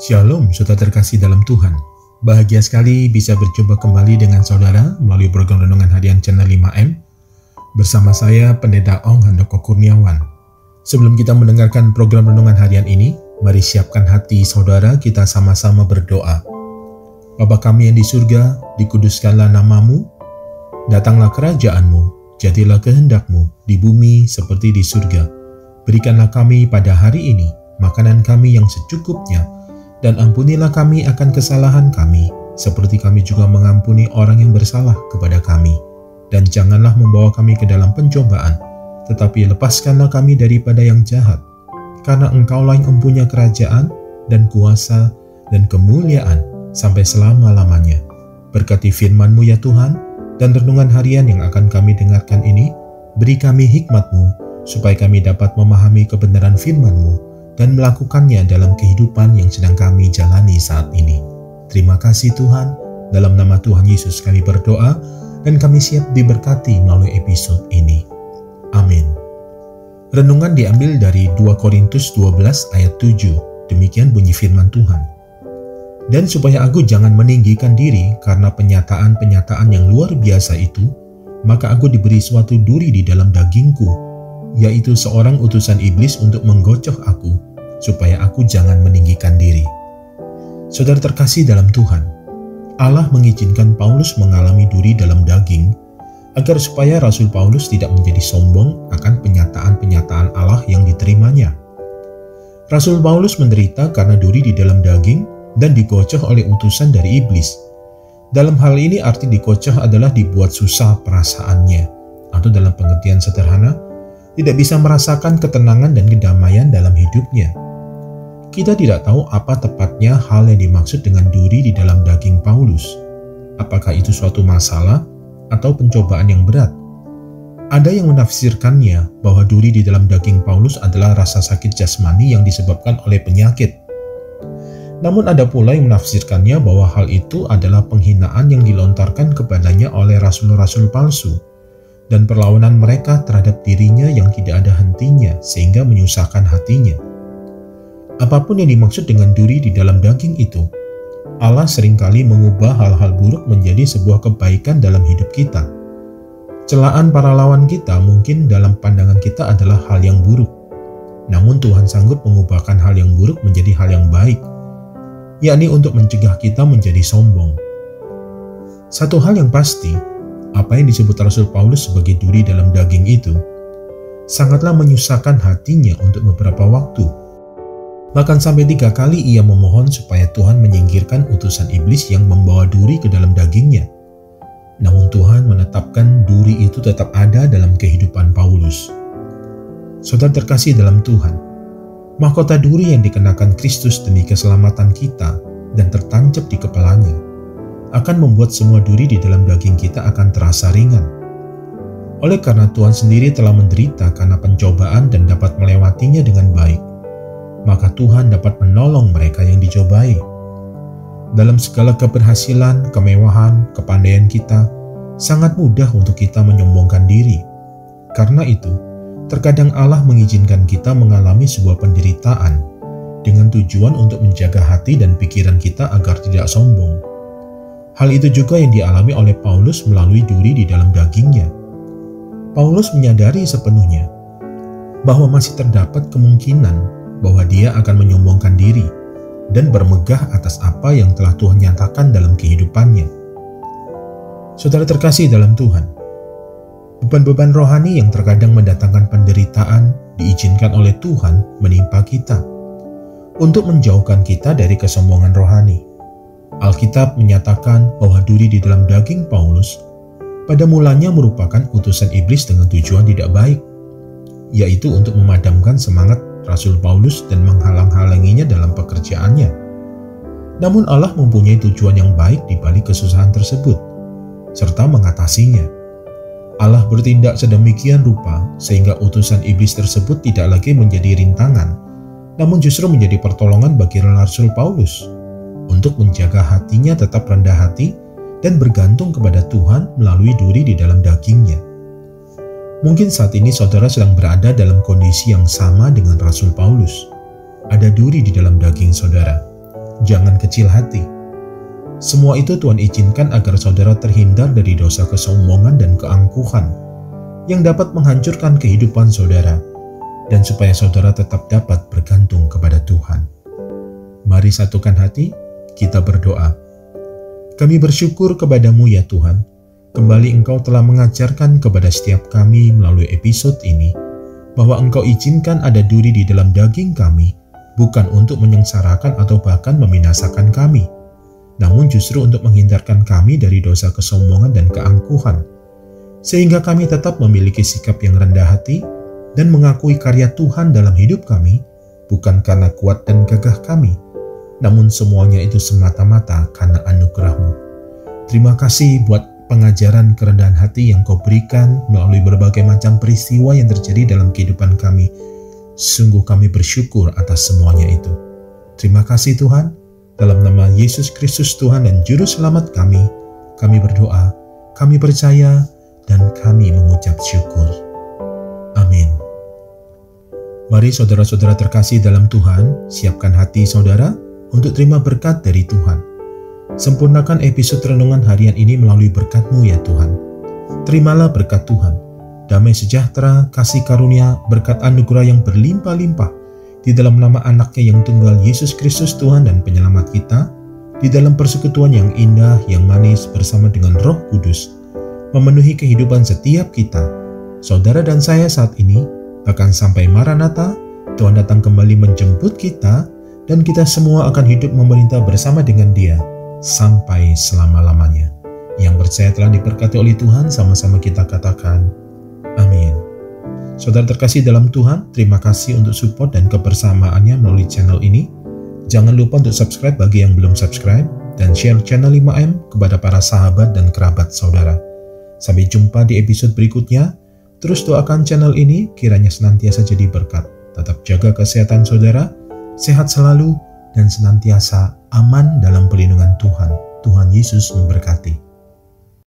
Shalom, saudara terkasih dalam Tuhan. Bahagia sekali bisa berjumpa kembali dengan saudara melalui program Renungan Harian Channel 5M. Bersama saya, Pendeta Ong Handoko Kurniawan. Sebelum kita mendengarkan program Renungan Harian ini, mari siapkan hati saudara, kita sama-sama berdoa. Bapa kami yang di surga, dikuduskanlah namamu, datanglah kerajaanmu, jadilah kehendakmu di bumi seperti di surga. Berikanlah kami pada hari ini makanan kami yang secukupnya, dan ampunilah kami akan kesalahan kami, seperti kami juga mengampuni orang yang bersalah kepada kami. Dan janganlah membawa kami ke dalam pencobaan, tetapi lepaskanlah kami daripada yang jahat. Karena Engkaulah yang mempunyai kerajaan, dan kuasa, dan kemuliaan, sampai selama-lamanya. Berkati firman-Mu ya Tuhan, dan renungan harian yang akan kami dengarkan ini, beri kami hikmat-Mu, supaya kami dapat memahami kebenaran firman-Mu, dan melakukannya dalam kehidupan yang sedang kami jalani saat ini. Terima kasih Tuhan, dalam nama Tuhan Yesus kami berdoa, dan kami siap diberkati melalui episode ini. Amin. Renungan diambil dari 2 Korintus 12 ayat 7, demikian bunyi firman Tuhan. Dan supaya aku jangan meninggikan diri karena penyataan-penyataan yang luar biasa itu, maka aku diberi suatu duri di dalam dagingku, yaitu seorang utusan iblis untuk menggocoh aku, supaya aku jangan meninggikan diri. Saudara terkasih dalam Tuhan, Allah mengizinkan Paulus mengalami duri dalam daging, agar supaya Rasul Paulus tidak menjadi sombong akan penyataan-penyataan Allah yang diterimanya. Rasul Paulus menderita karena duri di dalam daging dan digocoh oleh utusan dari iblis. Dalam hal ini arti digocoh adalah dibuat susah perasaannya, atau dalam pengertian sederhana, tidak bisa merasakan ketenangan dan kedamaian dalam hidupnya. Kita tidak tahu apa tepatnya hal yang dimaksud dengan duri di dalam daging Paulus. Apakah itu suatu masalah atau pencobaan yang berat? Ada yang menafsirkannya bahwa duri di dalam daging Paulus adalah rasa sakit jasmani yang disebabkan oleh penyakit. Namun ada pula yang menafsirkannya bahwa hal itu adalah penghinaan yang dilontarkan kepadanya oleh rasul-rasul palsu, dan perlawanan mereka terhadap dirinya yang tidak ada hentinya sehingga menyusahkan hatinya. Apapun yang dimaksud dengan duri di dalam daging itu, Allah seringkali mengubah hal-hal buruk menjadi sebuah kebaikan dalam hidup kita. Celaan para lawan kita mungkin dalam pandangan kita adalah hal yang buruk, namun Tuhan sanggup mengubahkan hal yang buruk menjadi hal yang baik, yakni untuk mencegah kita menjadi sombong. Satu hal yang pasti, apa yang disebut Rasul Paulus sebagai duri dalam daging itu sangatlah menyusahkan hatinya untuk beberapa waktu. Bahkan sampai 3 kali ia memohon supaya Tuhan menyingkirkan utusan iblis yang membawa duri ke dalam dagingnya. Namun Tuhan menetapkan duri itu tetap ada dalam kehidupan Paulus. Saudara terkasih dalam Tuhan, mahkota duri yang dikenakan Kristus demi keselamatan kita dan tertancap di kepalanya akan membuat semua duri di dalam daging kita akan terasa ringan. Oleh karena Tuhan sendiri telah menderita karena pencobaan dan dapat melewatinya dengan baik, maka Tuhan dapat menolong mereka yang dicobai. Dalam segala keberhasilan, kemewahan, kepandaian kita, sangat mudah untuk kita menyombongkan diri. Karena itu, terkadang Allah mengizinkan kita mengalami sebuah penderitaan dengan tujuan untuk menjaga hati dan pikiran kita agar tidak sombong. Hal itu juga yang dialami oleh Paulus melalui duri di dalam dagingnya. Paulus menyadari sepenuhnya bahwa masih terdapat kemungkinan bahwa dia akan menyombongkan diri dan bermegah atas apa yang telah Tuhan nyatakan dalam kehidupannya. Saudara terkasih dalam Tuhan, beban-beban rohani yang terkadang mendatangkan penderitaan diizinkan oleh Tuhan menimpa kita untuk menjauhkan kita dari kesombongan rohani. Alkitab menyatakan bahwa duri di dalam daging Paulus pada mulanya merupakan utusan iblis dengan tujuan tidak baik, yaitu untuk memadamkan semangat Rasul Paulus dan menghalang-halanginya dalam pekerjaannya. Namun Allah mempunyai tujuan yang baik di balik kesusahan tersebut, serta mengatasinya. Allah bertindak sedemikian rupa sehingga utusan iblis tersebut tidak lagi menjadi rintangan, namun justru menjadi pertolongan bagi Rasul Paulus untuk menjaga hatinya tetap rendah hati dan bergantung kepada Tuhan melalui duri di dalam dagingnya. Mungkin saat ini saudara sedang berada dalam kondisi yang sama dengan Rasul Paulus. Ada duri di dalam daging saudara. jangan kecil hati. Semua itu Tuhan izinkan agar saudara terhindar dari dosa kesombongan dan keangkuhan yang dapat menghancurkan kehidupan saudara, dan supaya saudara tetap dapat bergantung kepada Tuhan. Mari satukan hati, kita berdoa. Kami bersyukur kepadamu ya Tuhan, kembali Engkau telah mengajarkan kepada setiap kami melalui episode ini, bahwa Engkau izinkan ada duri di dalam daging kami, bukan untuk menyengsarakan atau bahkan membinasakan kami, namun justru untuk menghindarkan kami dari dosa kesombongan dan keangkuhan, sehingga kami tetap memiliki sikap yang rendah hati dan mengakui karya Tuhan dalam hidup kami, bukan karena kuat dan gagah kami, namun semuanya itu semata-mata karena anugerah-Mu. Terima kasih buat pengajaran kerendahan hati yang Kau berikan melalui berbagai macam peristiwa yang terjadi dalam kehidupan kami. Sungguh kami bersyukur atas semuanya itu. Terima kasih Tuhan. Dalam nama Yesus Kristus Tuhan dan Juru Selamat kami berdoa, kami percaya, dan kami mengucap syukur. Amin. Mari saudara-saudara terkasih dalam Tuhan, siapkan hati saudara untuk terima berkat dari Tuhan. Sempurnakan episode renungan harian ini melalui berkat-Mu ya Tuhan. Terimalah berkat Tuhan, damai sejahtera, kasih karunia, berkat anugerah yang berlimpah-limpah, di dalam nama anaknya yang tunggal Yesus Kristus Tuhan dan Penyelamat kita, di dalam persekutuan yang indah, yang manis bersama dengan Roh Kudus, memenuhi kehidupan setiap kita, saudara dan saya saat ini, bahkan sampai Maranatha, Tuhan datang kembali menjemput kita, dan kita semua akan hidup memerintah bersama dengan Dia, sampai selama-lamanya. Yang percaya telah diberkati oleh Tuhan, sama-sama kita katakan, amin. Saudara terkasih dalam Tuhan, terima kasih untuk support dan kebersamaannya melalui channel ini. Jangan lupa untuk subscribe bagi yang belum subscribe, dan share channel 5M kepada para sahabat dan kerabat saudara. Sampai jumpa di episode berikutnya. Terus doakan channel ini kiranya senantiasa jadi berkat. Tetap jaga kesehatan saudara, sehat selalu, dan senantiasa aman dalam perlindungan Tuhan. Tuhan Yesus memberkati.